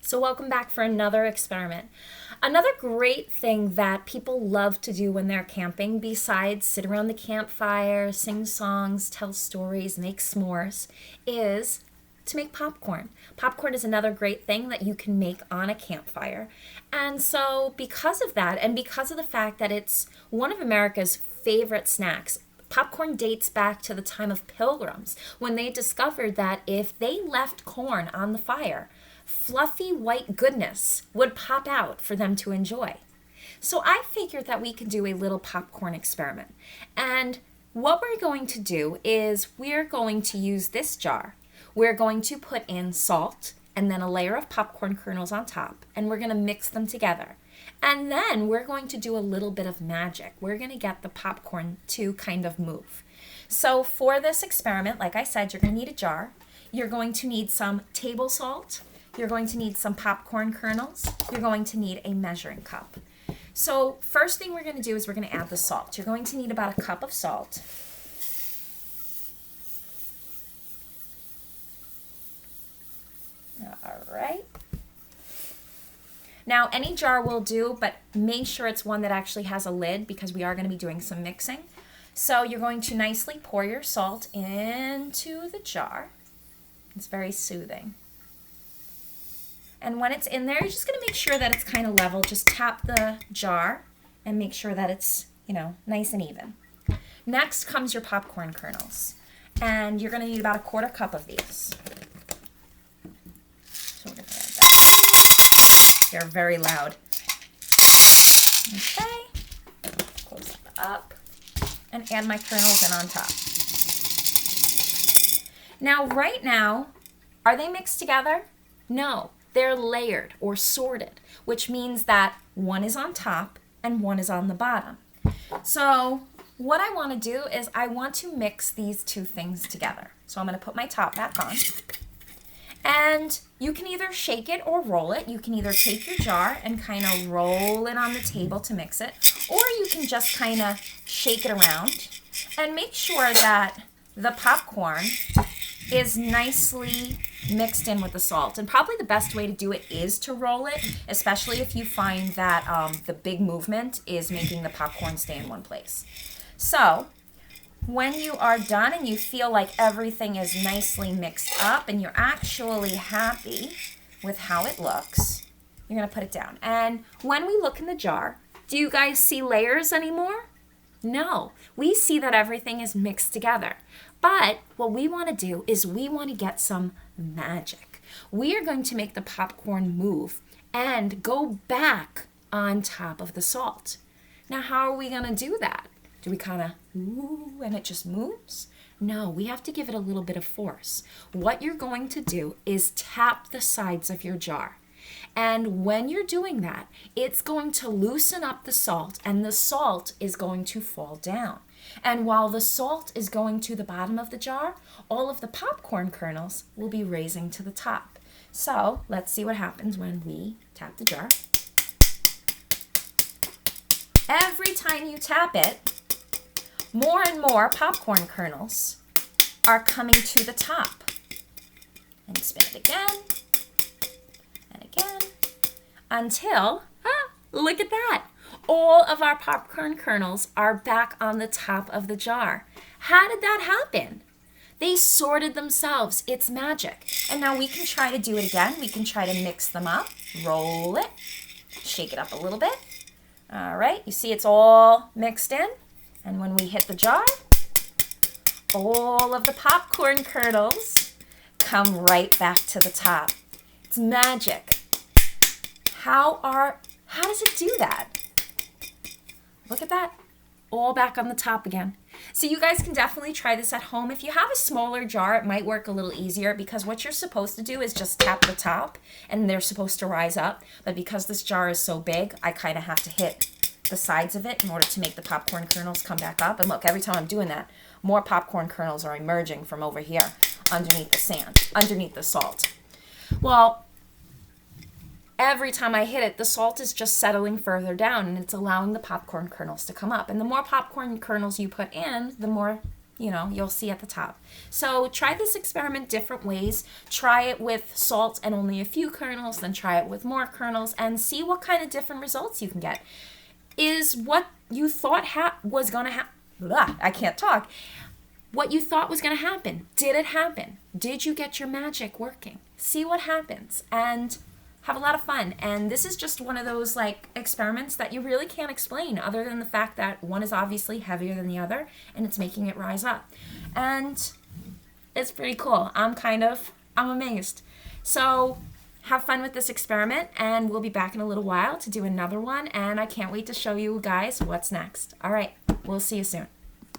So welcome back for another experiment. Another great thing that people love to do when they're camping, besides sit around the campfire, sing songs, tell stories, make s'mores, is to make popcorn. Popcorn is another great thing that you can make on a campfire. And so because of that, and because of the fact that it's one of America's favorite snacks, popcorn dates back to the time of pilgrims when they discovered that if they left corn on the fire, fluffy white goodness would pop out for them to enjoy. So I figured that we could do a little popcorn experiment. And what we're going to do is we're going to use this jar. We're going to put in salt and then a layer of popcorn kernels on top, and we're going to mix them together. And then we're going to do a little bit of magic. We're going to get the popcorn to kind of move. So for this experiment, like I said, you're going to need a jar. You're going to need some table salt. You're going to need some popcorn kernels. You're going to need a measuring cup. So first thing we're going to do is we're going to add the salt. You're going to need about a cup of salt. All right. Now any jar will do, but make sure it's one that actually has a lid because we are going to be doing some mixing. So you're going to nicely pour your salt into the jar. It's very soothing. And when it's in there, you're just going to make sure that it's kind of level. Just tap the jar and make sure that it's, nice and even. Next comes your popcorn kernels. And you're going to need about a quarter cup of these. So we're going to add that. They're very loud. Okay. Close that up. And add my kernels in on top. Now, right now, are they mixed together? No. They're layered or sorted, which means that one is on top and one is on the bottom. So what I want to do is I want to mix these two things together. So I'm going to put my top back on. And you can either shake it or roll it. You can either take your jar and kind of roll it on the table to mix it, or you can just kind of shake it around and make sure that the popcorn is nicely mixed in with the salt. And probably the best way to do it is to roll it, especially if you find that the big movement is making the popcorn stay in one place. So when you are done and you feel like everything is nicely mixed up and you're actually happy with how it looks, you're going to put it down. And when we look in the jar, do you guys see layers anymore? No, we see that everything is mixed together. But what we want to do is we want to get some magic. We are going to make the popcorn move and go back on top of the salt. Now, how are we going to do that? Do we kind of, ooh, and it just moves? No, we have to give it a little bit of force. What you're going to do is tap the sides of your jar. And when you're doing that, it's going to loosen up the salt, and the salt is going to fall down. And while the salt is going to the bottom of the jar, all of the popcorn kernels will be raising to the top. So let's see what happens when we tap the jar. Every time you tap it, more and more popcorn kernels are coming to the top. And spin it again and again until, look at that. All of our popcorn kernels are back on the top of the jar. How did that happen? They sorted themselves. It's magic. And now we can try to do it again. We can try to mix them up, roll it, shake it up a little bit. All right, you see it's all mixed in. And when we hit the jar, all of the popcorn kernels come right back to the top. It's magic. How does it do that? Look at that. All back on the top again. So you guys can definitely try this at home. If you have a smaller jar, it might work a little easier because what you're supposed to do is just tap the top and they're supposed to rise up. But because this jar is so big, I kind of have to hit the sides of it in order to make the popcorn kernels come back up. And look, every time I'm doing that, more popcorn kernels are emerging from over here underneath the sand, underneath the salt. Well, every time I hit it, the salt is just settling further down and it's allowing the popcorn kernels to come up. And the more popcorn kernels you put in, the more, you'll see at the top. So try this experiment different ways. Try it with salt and only a few kernels, then try it with more kernels, and see what kind of different results you can get. Is what you thought was going to happen, I can't talk, what you thought was going to happen, did it happen? Did you get your magic working? See what happens, and have a lot of fun. And this is just one of those like experiments that you really can't explain other than the fact that one is obviously heavier than the other and it's making it rise up. And it's pretty cool. I'm amazed. So have fun with this experiment, and we'll be back in a little while to do another one, and I can't wait to show you guys what's next. All right, we'll see you soon.